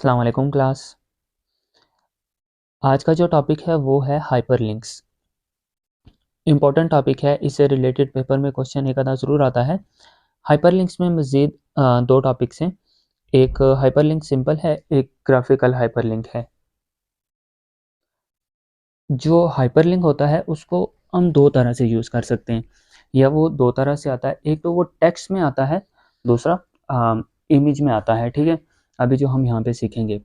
अस्सलाम वालेकुम क्लास। आज का जो टॉपिक है वो है हाइपरलिंक्स। इम्पोर्टेंट टॉपिक है, इससे रिलेटेड पेपर में क्वेश्चन एक आधा ज़रूर आता है। हाइपरलिंक्स में मज़ीद दो टॉपिक्स हैं। एक हाइपरलिंक सिंपल है, एक ग्राफिकल हाइपरलिंक है। जो हाइपरलिंक होता है उसको हम दो तरह से यूज़ कर सकते हैं, या वो दो तरह से आता है। एक तो वो टेक्स्ट में आता है, दूसरा इमेज में आता है। ठीक है, अभी जो हम यहाँ पे सीखेंगे,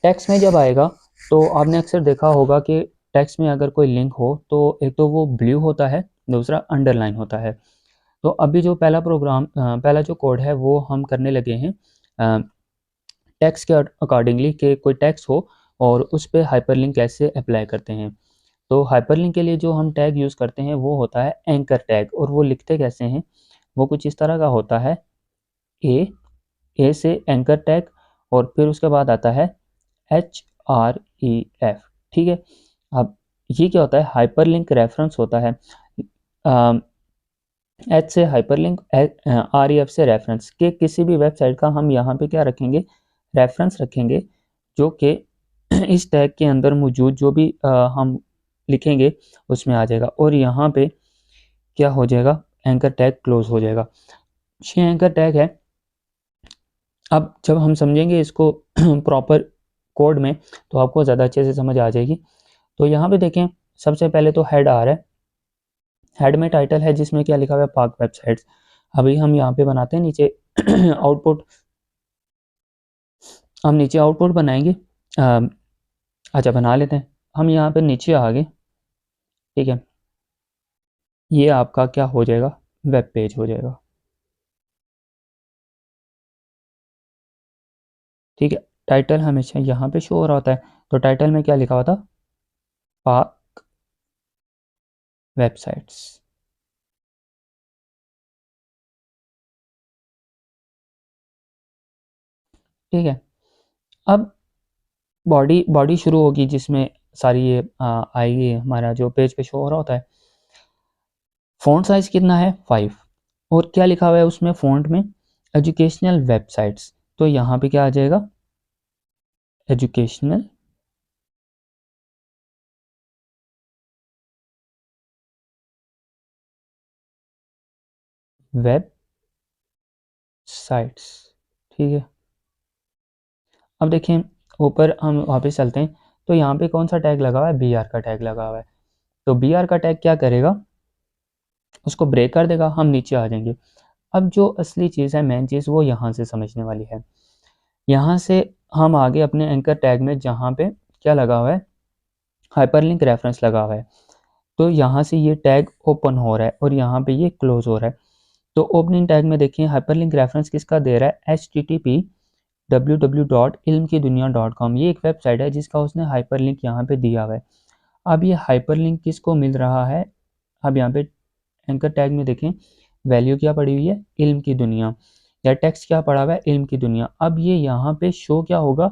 टेक्स्ट में जब आएगा तो आपने अक्सर देखा होगा कि टेक्स्ट में अगर कोई लिंक हो तो एक तो वो ब्लू होता है, दूसरा अंडरलाइन होता है। तो अभी जो पहला जो कोड है वो हम करने लगे हैं टेक्स्ट के अकॉर्डिंगली, कि कोई टेक्स्ट हो और उस पर हाइपरलिंक कैसे अप्लाई करते हैं। तो हाइपरलिंक के लिए जो हम टैग यूज़ करते हैं वो होता है एंकर टैग, और वो लिखते कैसे हैं, वो कुछ इस तरह का होता है। ए से एंकर टैग, और फिर उसके बाद आता है HREF। ठीक है, अब ये क्या होता है, हाइपरलिंक रेफरेंस होता है। एच से हाइपरलिंक, REF से रेफरेंस, के किसी भी वेबसाइट का हम यहाँ पे क्या रखेंगे, रेफरेंस रखेंगे, जो कि इस टैग के अंदर मौजूद जो भी हम लिखेंगे उसमें आ जाएगा, और यहाँ पे क्या हो जाएगा, एंकर टैग क्लोज हो जाएगा। ये एंकर टैग है। अब जब हम समझेंगे इसको प्रॉपर कोड में तो आपको ज़्यादा अच्छे से समझ आ जाएगी। तो यहाँ पे देखें, सबसे पहले तो हेड आ रहा है। हेड में टाइटल है जिसमें क्या लिखा हुआ है, पाक वेबसाइट्स। अभी हम यहाँ पे बनाते हैं नीचे आउटपुट। हम नीचे आउटपुट बनाएंगे। अच्छा, बना लेते हैं। हम यहाँ पे नीचे आ गए। ठीक है, ये आपका क्या हो जाएगा, वेब पेज हो जाएगा। ठीक है, टाइटल हमेशा यहाँ पे शो हो रहा होता है। तो टाइटल में क्या लिखा हुआ था, पाक वेबसाइट्स। ठीक है, अब बॉडी बॉडी शुरू होगी जिसमें सारी ये आएगी, हमारा जो पेज पे शो हो रहा होता है। फ़ॉन्ट साइज़ कितना है, 5। और क्या लिखा हुआ है उसमें फ़ॉन्ट में, एजुकेशनल वेबसाइट्स। तो यहाँ पे क्या आ जाएगा, एजुकेशनल वेब साइट्स। ठीक है, अब देखें ऊपर हम वापस चलते हैं। तो यहाँ पे कौन सा टैग लगा हुआ है, BR का टैग लगा हुआ है। तो BR का टैग क्या करेगा, उसको ब्रेक कर देगा, हम नीचे आ जाएंगे। अब जो असली चीज़ है, मेन चीज़, वो यहाँ से समझने वाली है। यहाँ से हम आगे अपने एंकर टैग में, जहाँ पे क्या लगा हुआ है, हाइपरलिंक रेफरेंस लगा हुआ है। तो यहाँ से ये टैग ओपन हो रहा है और यहाँ पे ये क्लोज हो रहा है। तो ओपनिंग टैग में देखिए हाइपरलिंक रेफरेंस किसका दे रहा है, http www.ilmkidunia.com। ये एक वेबसाइट है जिसका उसने हाइपरलिंक यहाँ पे दिया हुआ है। अब ये हाइपरलिंक किसको मिल रहा है, अब यहाँ पे एंकर टैग में देखें, वैल्यू क्या पड़ी हुई है, इल्म की दुनिया, या टेक्स्ट क्या पड़ा हुआ है, इल्म की दुनिया। अब ये यहाँ पे शो क्या होगा,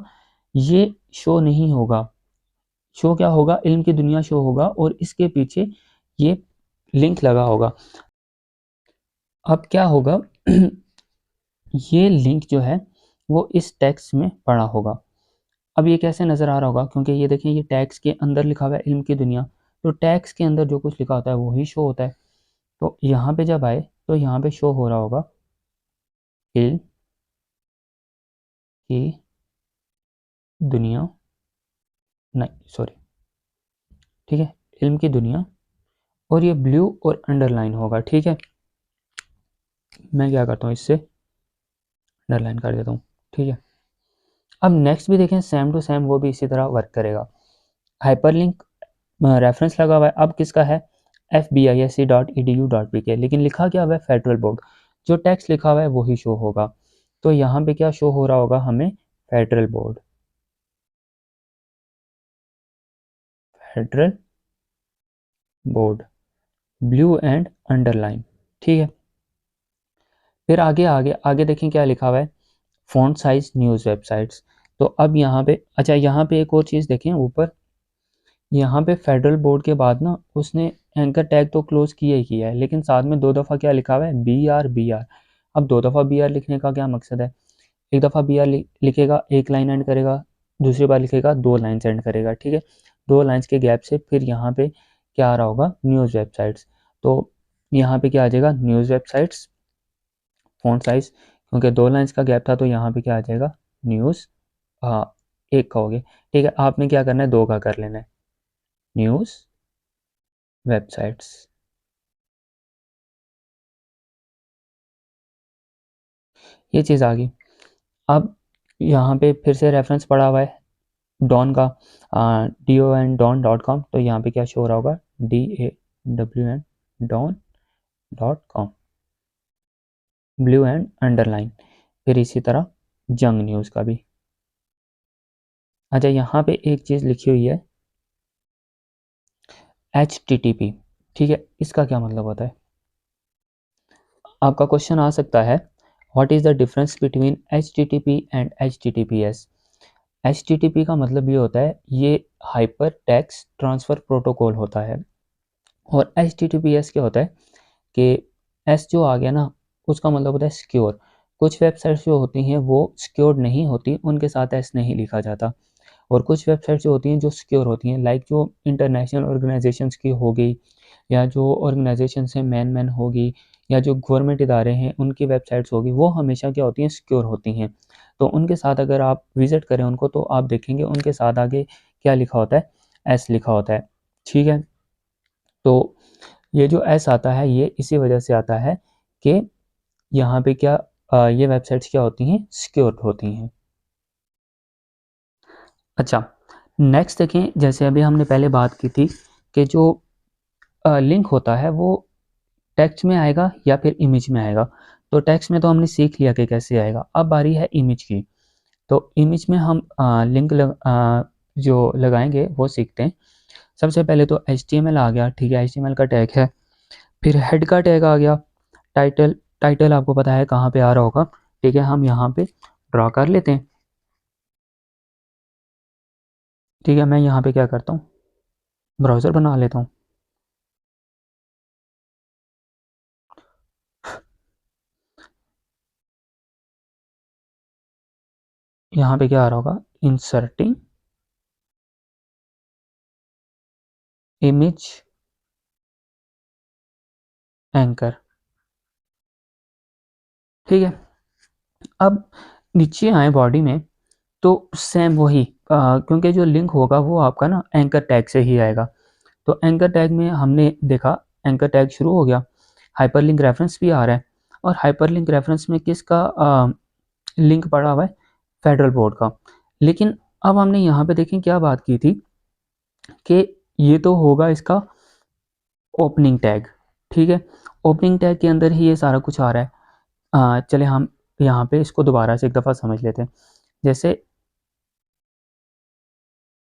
ये शो नहीं होगा। शो क्या होगा, इल्म की दुनिया शो होगा, और इसके पीछे ये लिंक लगा होगा। अब क्या होगा ये लिंक जो है वो इस टेक्स्ट में पड़ा होगा। अब ये कैसे नज़र आ रहा होगा, क्योंकि ये देखें, ये टैग्स के अंदर लिखा हुआ है इल्म की दुनिया। तो टैग्स के अंदर जो कुछ लिखा होता है वही शो होता है। तो यहाँ पे जब आए तो यहाँ पे शो हो रहा होगा इल्म की दुनिया, नहीं सॉरी, ठीक है, इल्म की दुनिया, और ये ब्लू और अंडरलाइन होगा। ठीक है, मैं क्या करता हूँ, इससे अंडरलाइन कर देता हूँ। ठीक है, अब नेक्स्ट भी देखें, सेम टू सेम वो भी इसी तरह वर्क करेगा। हाइपरलिंक रेफरेंस लगा हुआ है, अब किसका है, fbisc.edu.pk, लेकिन लिखा क्या हुआ है, फेडरल बोर्ड। जो टेक्स्ट लिखा हुआ है वही शो होगा। तो यहाँ पे क्या शो हो रहा होगा हमें, federal board, federal board, blue and underline. ठीक है, फिर आगे आगे आगे देखें क्या लिखा हुआ है, फ़ॉन्ट साइज न्यूज़ वेबसाइट्स। तो अब यहाँ पे, अच्छा यहाँ पे एक और चीज़ देखें ऊपर, यहाँ पे फेडरल बोर्ड के बाद ना उसने एंकर टैग तो क्लोज किया ही किया है, लेकिन साथ में दो दफ़ा क्या लिखा हुआ है, BR BR। अब दो दफ़ा BR लिखने का क्या मकसद है, एक दफ़ा बी आर लिखेगा, एक लाइन एंड करेगा, दूसरी बार लिखेगा 2 लाइन एंड करेगा, ठीक है। 2 लाइन्स के गैप से फिर यहाँ पे क्या आ रहा होगा, न्यूज़ वेबसाइट्स। तो यहाँ पे क्या आ जाएगा, न्यूज़ वेबसाइट्स, फ़ॉन्ट साइज़, क्योंकि 2 लाइन्स का गैप था तो यहाँ पे क्या आ जाएगा, न्यूज़ 1 का हो गया, ठीक है। आपने क्या करना है, 2 का कर लेना है, न्यूज़ वेबसाइट्स। ये चीज़ आ गई। अब यहाँ पे फिर से रेफरेंस पड़ा हुआ है डॉन का, don.com, तो यहाँ पे क्या शो हो रहा होगा, DAWN don.com, blue and underline. फिर इसी तरह जंग न्यूज़ का भी। अच्छा, यहाँ पे एक चीज़ लिखी हुई है HTTP, ठीक है, इसका क्या मतलब होता है। आपका क्वेश्चन आ सकता है, what is the difference between HTTP and HTTPS। HTTP का मतलब ये होता है, ये हाइपर टेक्स्ट ट्रांसफ़र प्रोटोकॉल होता है, और HTTPS क्या होता है कि एस जो आ गया ना, उसका मतलब होता है सिक्योर। कुछ वेबसाइट्स जो होती हैं वो सिक्योर्ड नहीं होती, उनके साथ एस नहीं लिखा जाता। और कुछ वेबसाइट्स जो होती हैं जो सिक्योर होती हैं, लाइक जो इंटरनेशनल ऑर्गेनाइजेशंस की हो गई, या जो ऑर्गेनाइजेशन से मैन होगी, या जो गवर्नमेंट इदारे हैं उनकी वेबसाइट्स होगी, वो हमेशा क्या होती हैं, सिक्योर होती हैं। तो उनके साथ अगर आप विज़िट करें उनको, तो आप देखेंगे उनके साथ आगे क्या लिखा होता है, एस लिखा होता है, ठीक है। तो ये जो एस आता है ये इसी वजह से आता है कि यहाँ पे क्या ये वेबसाइट्स क्या होती हैं, सिक्योर होती हैं। अच्छा, नेक्स्ट देखें, जैसे अभी हमने पहले बात की थी कि जो लिंक होता है वो टेक्स्ट में आएगा या फिर इमेज में आएगा। तो टेक्स्ट में तो हमने सीख लिया कि कैसे आएगा, अब बारी है इमेज की। तो इमेज में हम लिंक जो लगाएंगे वो सीखते हैं। सबसे पहले तो HTML आ गया, ठीक है, HTML का टैग है। फिर हेड का टैग आ गया। टाइटल, टाइटल आपको पता है कहाँ पे आ रहा होगा, ठीक है, हम यहाँ पे ड्रा कर लेते हैं, ठीक है। मैं यहाँ पे क्या करता हूँ, ब्राउज़र बना लेता हूँ। यहाँ पे क्या आ रहा होगा, इंसर्टिंग इमेज एंकर, ठीक है। अब नीचे आए बॉडी में, तो सेम वही, क्योंकि जो लिंक होगा वो आपका ना एंकर टैग से ही आएगा। तो एंकर टैग में हमने देखा, एंकर टैग शुरू हो गया, हाइपरलिंक रेफरेंस भी आ रहा है, और हाइपरलिंक रेफरेंस में किसका लिंक पड़ा हुआ है, फेडरल बोर्ड का। लेकिन अब हमने यहाँ पे देखें क्या बात की थी कि ये तो होगा इसका ओपनिंग टैग, ठीक है। ओपनिंग टैग के अंदर ही ये सारा कुछ आ रहा है। चले हम यहाँ पे इसको दोबारा से एक दफ़ा समझ लेते हैं। जैसे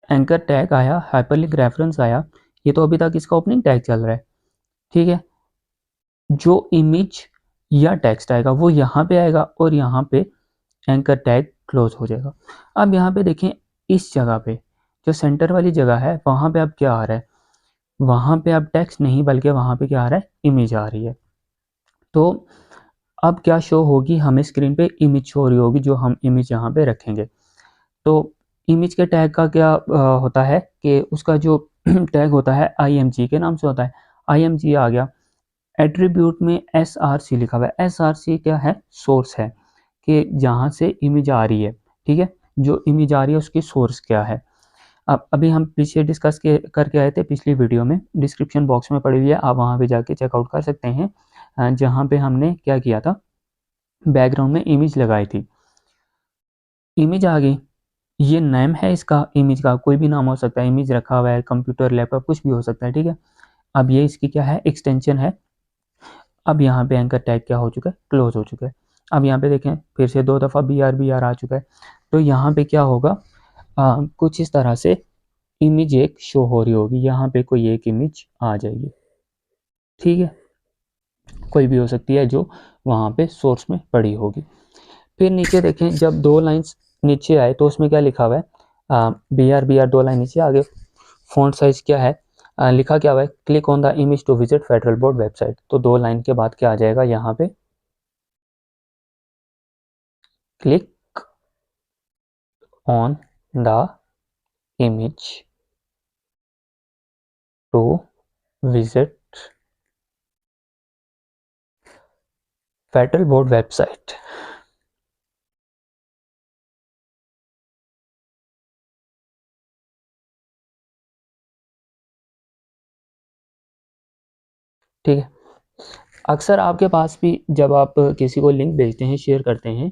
एंकर टैग आया, हाइपरलिंक रेफरेंस आया, ये तो अभी तक इसका ओपनिंग टैग चल रहा है, ठीक है। जो इमेज या टेक्स्ट आएगा वो यहाँ पे आएगा, और यहाँ पे एंकर टैग क्लोज हो जाएगा। अब यहाँ पे देखें, इस जगह पे जो सेंटर वाली जगह है वहाँ पे अब क्या आ रहा है, वहाँ पे अब टेक्स्ट नहीं बल्कि वहाँ पे क्या आ रहा है, इमेज आ रही है। तो अब क्या शो होगी, हमें स्क्रीन पे इमेज शो हो रही होगी, जो हम इमेज यहाँ पे रखेंगे। तो इमेज के टैग का क्या होता है कि उसका जो टैग होता है IMG के नाम से होता है। IMG आ गया। एट्रीब्यूट में SRC लिखा हुआ है। SRC क्या है, सोर्स है, कि जहाँ से इमेज आ रही है, ठीक है, जो इमेज आ रही है उसकी सोर्स क्या है। अब अभी हम पीछे डिस्कस करके आए थे पिछली वीडियो में, डिस्क्रिप्शन बॉक्स में पड़ी हुई है, आप वहाँ पे जाके चेकआउट कर सकते हैं, जहाँ पे हमने क्या किया था, बैकग्राउंड में इमेज लगाई थी। इमेज आ गई, ये नेम है इसका, इमेज का कोई भी नाम हो सकता है, इमेज रखा हुआ है, कंप्यूटर, लैपटॉप, कुछ भी हो सकता है, ठीक है। अब ये इसकी क्या है, एक्सटेंशन है। अब यहाँ पे एंकर टैग क्या हो चुका है, क्लोज हो चुका है। अब यहाँ पे देखें फिर से 2 दफ़ा BR आ चुका है। तो यहाँ पे क्या होगा, कुछ इस तरह से इमेज एक शो हो रही होगी, यहाँ पे कोई एक इमेज आ जाएगी, ठीक है, कोई भी हो सकती है जो वहाँ पे सोर्स में पड़ी होगी। फिर नीचे देखें, जब 2 लाइन्स नीचे आए तो उसमें क्या लिखा हुआ है, BR 2 लाइन नीचे आ गए। फ़ॉन्ट साइज़ क्या है, लिखा क्या हुआ है, click on the image to visit federal board website. तो 2 लाइन के बाद क्या आ जाएगा, यहाँ पे click on the image to visit Federal Board website. ठीक है। अक्सर आपके पास भी जब आप किसी को लिंक भेजते हैं, शेयर करते हैं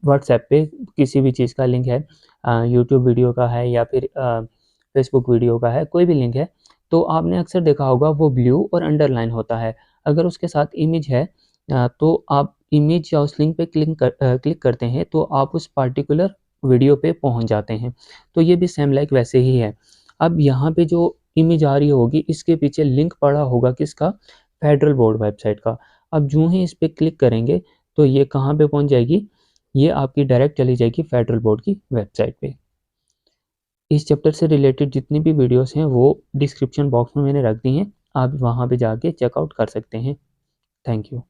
व्हाट्सएप पे, किसी भी चीज़ का लिंक है, यूट्यूब वीडियो का है या फिर फेसबुक वीडियो का है, कोई भी लिंक है, तो आपने अक्सर देखा होगा वो ब्लू और अंडरलाइन होता है। अगर उसके साथ इमेज है तो आप इमेज या उस लिंक पे क्लिक करते हैं तो आप उस पार्टिकुलर वीडियो पे पहुंच जाते हैं। तो ये भी सेम लाइक वैसे ही है। अब यहाँ पे जो इमेज आ रही होगी इसके पीछे लिंक पड़ा होगा किसका, फेडरल बोर्ड वेबसाइट का। अब जो ही इस पर क्लिक करेंगे तो ये कहाँ पे पहुँच जाएगी, ये आपकी डायरेक्ट चली जाएगी फेडरल बोर्ड की वेबसाइट पे। इस चैप्टर से रिलेटेड जितनी भी वीडियोस हैं वो डिस्क्रिप्शन बॉक्स में मैंने रख दी हैं, आप वहाँ पे जाके चेकआउट कर सकते हैं। Thank you.